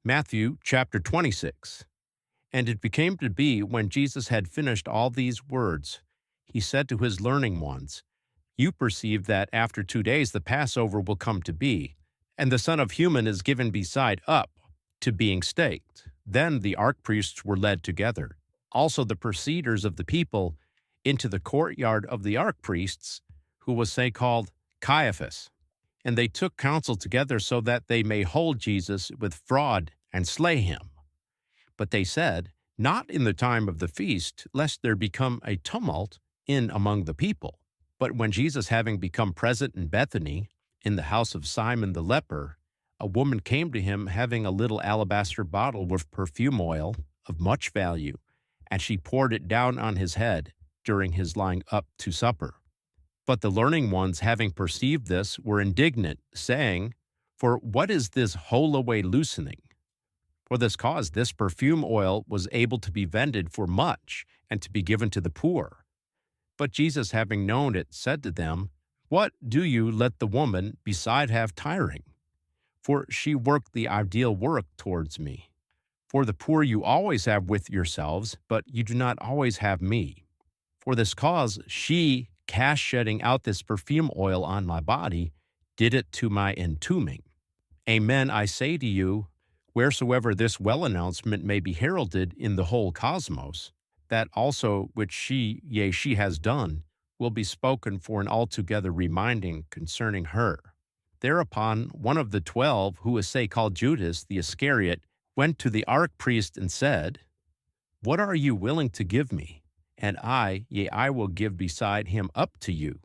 Matthew chapter 26. And it became to be, when Jesus had finished all these words, he said to his learning ones, You perceive that after 2 days the Passover will come to be, and the Son of Human is given beside up to being staked. Then the archpriests were led together, also the preceders of the people, into the courtyard of the archpriests, who was say called Caiaphas. And they took counsel together so that they may hold Jesus with fraud and slay him. But they said, Not in the time of the feast, lest there become a tumult in among the people. But when Jesus, having become present in Bethany, in the house of Simon the leper, a woman came to him having a little alabaster bottle with perfume oil of much value, and she poured it down on his head during his lying up to supper. But the learning ones, having perceived this, were indignant, saying, For what is this whole-away loosening? For this cause this perfume oil was able to be vended for much, and to be given to the poor. But Jesus, having known it, said to them, What do you let the woman beside have tiring? For she worked the ideal work towards me. For the poor you always have with yourselves, but you do not always have me. For this cause she, cast shedding out this perfume oil on my body, did it to my entombing. Amen, I say to you, wheresoever this well announcement may be heralded in the whole cosmos, that also which she, yea, she has done, will be spoken for an altogether reminding concerning her. Thereupon one of the 12, who is say called Judas the Iscariot, went to the archpriest and said, What are you willing to give me? And I, yea, I will give beside him up to you.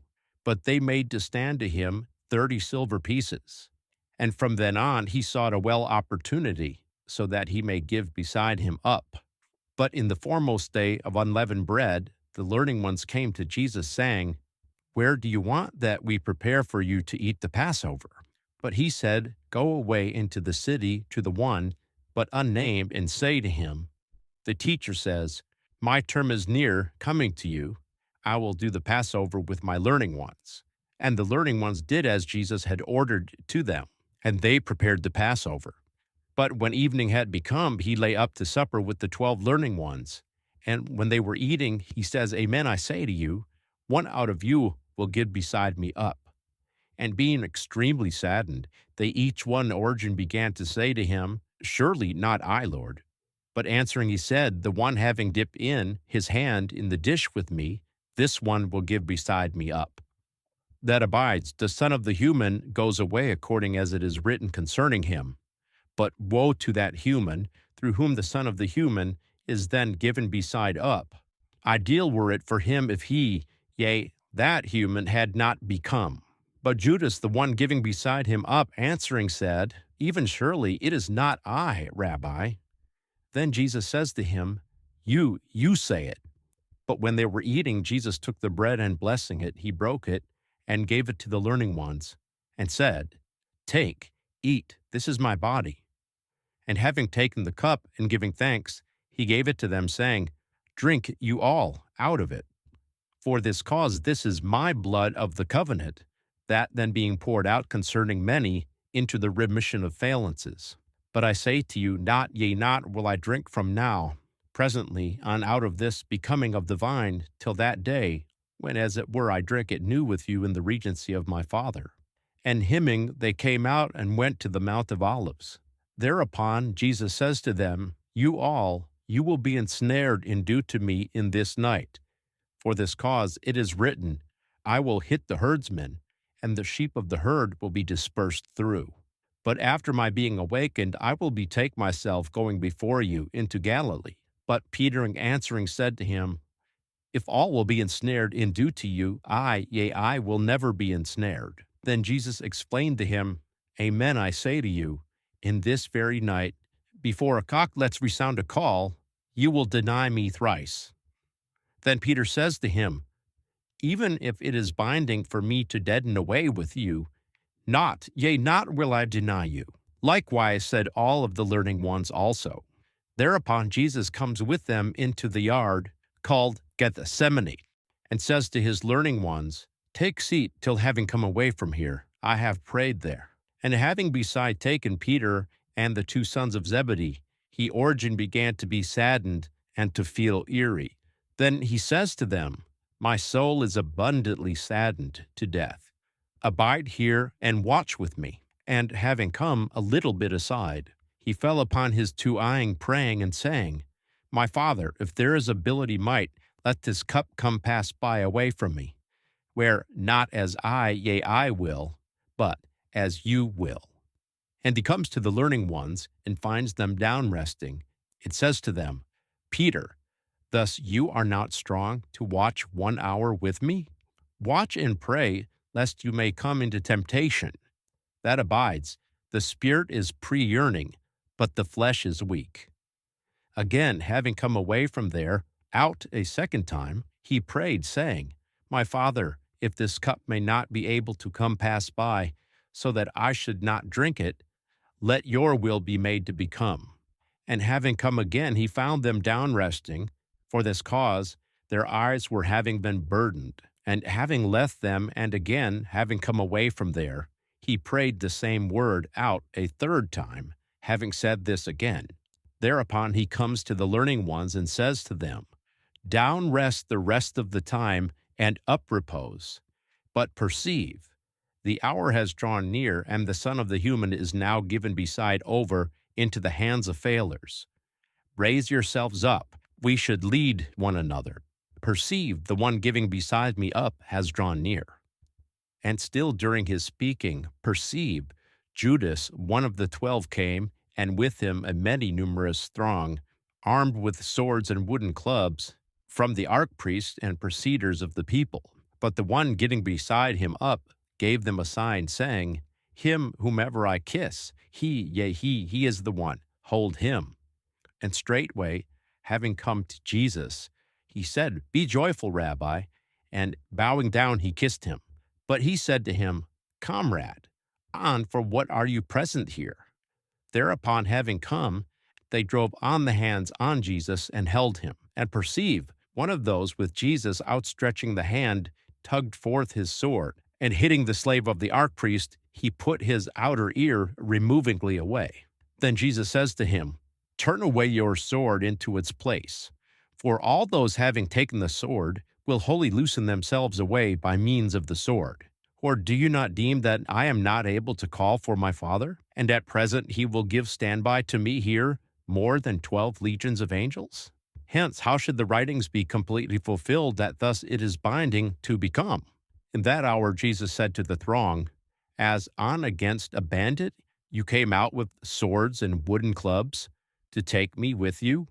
But they made to stand to him 30 silver pieces. And from then on he sought a well opportunity, so that he may give beside him up. But in the foremost day of unleavened bread, the learning ones came to Jesus, saying, Where do you want that we prepare for you to eat the Passover? But he said, Go away into the city to the one, but unnamed, and say to him, The teacher says, My term is near coming to you. I will do the Passover with my learning ones. And the learning ones did as Jesus had ordered to them, and they prepared the Passover. But when evening had become, he lay up to supper with the 12 learning ones. And when they were eating, he says, Amen, I say to you, one out of you will give beside me up. And being extremely saddened, they each one in origin began to say to him, Surely not I, Lord. But answering he said, The one having dipped in his hand in the dish with me, this one will give beside me up. That abides, the Son of the human goes away according as it is written concerning him. But woe to that human, through whom the Son of the human is then given beside up. Ideal were it for him if he, yea, that human, had not become. But Judas, the one giving beside him up, answering said, Even surely it is not I, Rabbi. Then Jesus says to him, You say it. But when they were eating, Jesus took the bread, and blessing it, he broke it, and gave it to the learning ones, and said, Take, eat, this is my body. And having taken the cup, and giving thanks, he gave it to them, saying, Drink you all out of it. For this cause this is my blood of the covenant, that then being poured out concerning many into the remission of faillances. But I say to you, not, yea, not will I drink from now, presently, on out of this becoming of the vine, till that day, when as it were I drink it new with you in the regency of my Father. And hymning, they came out and went to the Mount of Olives. Thereupon Jesus says to them, You will be ensnared in due to me in this night. For this cause it is written, I will hit the herdsmen, and the sheep of the herd will be dispersed through. But after my being awakened, I will betake myself going before you into Galilee. But Peter answering said to him, If all will be ensnared in due to you, I will never be ensnared. Then Jesus explained to him, Amen, I say to you, in this very night, before a cock lets resound a call, you will deny me thrice. Then Peter says to him, Even if it is binding for me to deaden away with you, not will I deny you. Likewise said all of the learning ones also. Thereupon Jesus comes with them into the yard called Gethsemane, and says to his learning ones, Take seat till having come away from here, I have prayed there. And having beside taken Peter and the two sons of Zebedee, he Origen began to be saddened and to feel eerie. Then he says to them, My soul is abundantly saddened to death. Abide here and watch with me. And having come a little bit aside, he fell upon his two eyes, praying and saying, My Father, if there is ability might, let this cup come pass by away from me, where not as I will, but as you will. And he comes to the learning ones and finds them down resting. It says to them, Peter, thus you are not strong to watch 1 hour with me? Watch and pray, lest you may come into temptation. That abides. The spirit is pre-yearning, but the flesh is weak. Again, having come away from there, out a second time, he prayed, saying, My Father, if this cup may not be able to come pass by, so that I should not drink it, let your will be made to become. And having come again, he found them down resting. For this cause, their eyes were having been burdened. And having left them, and again having come away from there, he prayed the same word out a third time, having said this again. Thereupon he comes to the learning ones and says to them, Down rest the rest of the time, and up repose. But perceive, the hour has drawn near, and the Son of the Human is now given beside over into the hands of failures. Raise yourselves up, we should lead one another. Perceive, the one giving beside me up has drawn near. And still during his speaking, perceive, Judas, one of the 12, came, and with him a many numerous throng, armed with swords and wooden clubs, from the archpriests and preceders of the people. But the one getting beside him up gave them a sign, saying, Him whomever I kiss, he is the one, hold him. And straightway, having come to Jesus, he said, Be joyful, Rabbi, and bowing down he kissed him. But he said to him, Comrade, on for what are you present here? Thereupon having come, they drove on the hands on Jesus and held him. And perceive, one of those with Jesus outstretching the hand tugged forth his sword, and hitting the slave of the archpriest, he put his outer ear removingly away. Then Jesus says to him, Turn away your sword into its place, for all those having taken the sword will wholly loosen themselves away by means of the sword. Or do you not deem that I am not able to call for my Father, and at present he will give standby to me here more than 12 legions of angels? Hence, how should the writings be completely fulfilled that thus it is binding to become? In that hour Jesus said to the throng, As on against a bandit you came out with swords and wooden clubs to take me with you?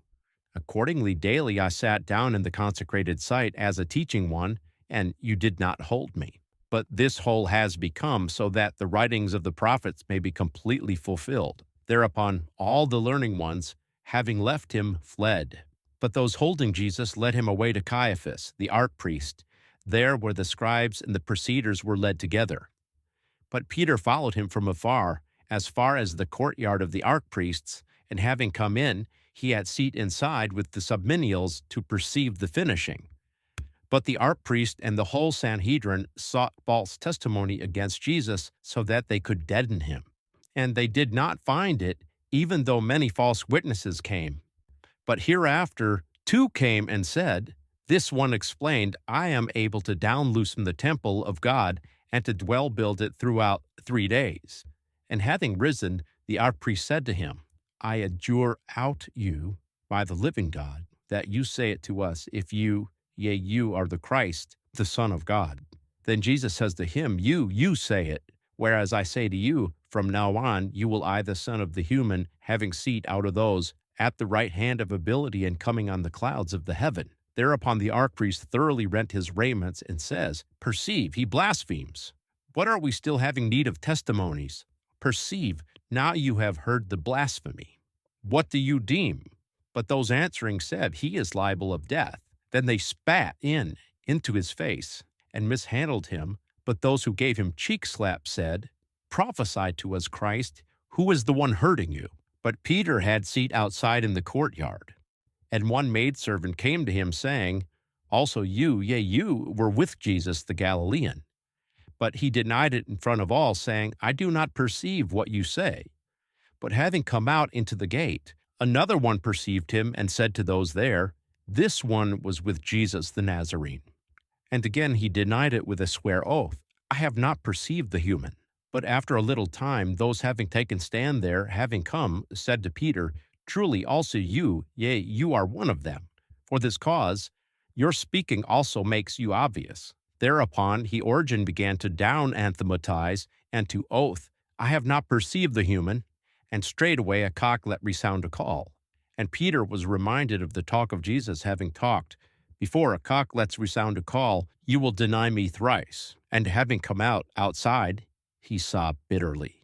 Accordingly daily I sat down in the consecrated site as a teaching one, and you did not hold me. But this whole has become so that the writings of the prophets may be completely fulfilled. Thereupon all the learning ones, having left him, fled. But those holding Jesus led him away to Caiaphas, the archpriest, there where the scribes and the preceders were led together. But Peter followed him from afar, as far as the courtyard of the archpriests, and having come in, he had seat inside with the submenials to perceive the finishing. But the archpriest and the whole Sanhedrin sought false testimony against Jesus so that they could deaden him. And they did not find it, even though many false witnesses came. But hereafter 2 came and said, This one explained, I am able to downloosen the temple of God and to build it throughout 3 days. And having risen, the archpriest said to him, I adjure out you by the living God, that you say it to us, if you are the Christ, the Son of God. Then Jesus says to him, You say it, whereas I say to you, from now on you will eye the Son of the Human, having seat out of those at the right hand of ability and coming on the clouds of the heaven. Thereupon the archpriest thoroughly rent his raiments and says, Perceive, he blasphemes. What are we still having need of testimonies? Perceive, now you have heard the blasphemy. What do you deem? But those answering said, He is liable of death. Then they spat into his face and mishandled him. But those who gave him cheek slaps said, Prophesy to us, Christ, who is the one hurting you? But Peter had seat outside in the courtyard. And one maidservant came to him, saying, Also you were with Jesus the Galilean. But he denied it in front of all, saying, I do not perceive what you say. But having come out into the gate, another one perceived him and said to those there, This one was with Jesus the Nazarene. And again he denied it with a swear oath, I have not perceived the human. But after a little time, those having taken stand there, having come, said to Peter, Truly also you, yea, you are one of them. For this cause, your speaking also makes you obvious. Thereupon he Origen began to down anathematize and to oath, I have not perceived the human. And straightway a cock let resound a call. And Peter was reminded of the talk of Jesus, having talked, Before a cock lets resound a call, you will deny me thrice. And having come outside, he sobbed bitterly.